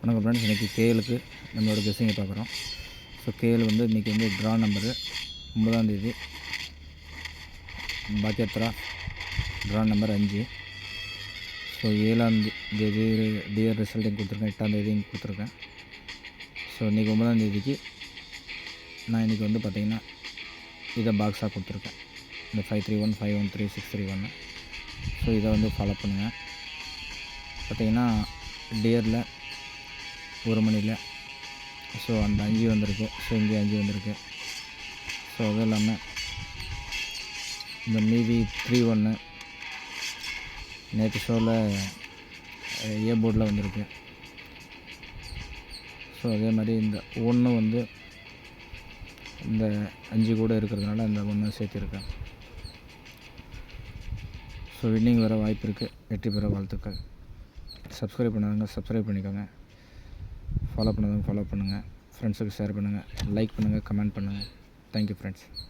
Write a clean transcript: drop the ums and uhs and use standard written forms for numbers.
வணக்கம் ஃப்ரெண்ட்ஸ், இன்றைக்கி கேஎலுக்கு நம்மளோட கெஸ்ஸிங்கை பார்க்குறோம். ஸோ கேஎல் வந்து இன்றைக்கி வந்து ட்ரா நம்பரு 9ஆம் பாக்கியத்ரா ட்ரா நம்பர் 5. ஸோ 7ஆம் தேதி டிஆர் ரிசல்ட்டையும் கொடுத்துருக்கேன், 8ஆம் தேதியும் கொடுத்துருக்கேன். ஸோ இன்றைக்கி 9ஆம் தேதிக்கு நான் இன்றைக்கி வந்து பார்த்திங்கன்னா இதை பாக்ஸாக கொடுத்துருக்கேன். இந்த 531 513 631. ஸோ இதை வந்து ஃபாலோ பண்ணுங்கள். பார்த்திங்கன்னா டியரில் 1 மணியில் ஸோ அந்த 5 வந்திருக்கு. ஸோ இங்கே 5 வந்திருக்கு. ஸோ அதுவும் இல்லாமல் இந்த மீதி 3-1 நேற்று ஷோவில் ஏ போர்டில் வந்திருக்கு. ஸோ அதே மாதிரி இந்த 1 வந்து இந்த 5 கூட இருக்கிறதுனால அந்த 1 சேர்த்திருக்கேன். ஸோ வின்னிங் வர வாய்ப்பு இருக்குது. வெற்றி பெற வாழ்த்துக்கள். சப்ஸ்கிரைப் பண்ணாதவங்க சப்ஸ்கிரைப் பண்ணிக்கோங்க, ஃபாலோ பண்ணாதவங்க ஃபாலோ பண்ணுங்கள், ஃப்ரெண்ட்ஸுக்கு ஷேர் பண்ணுங்கள், லைக் பண்ணுங்கள், கமெண்ட் பண்ணுங்கள். Thank you friends.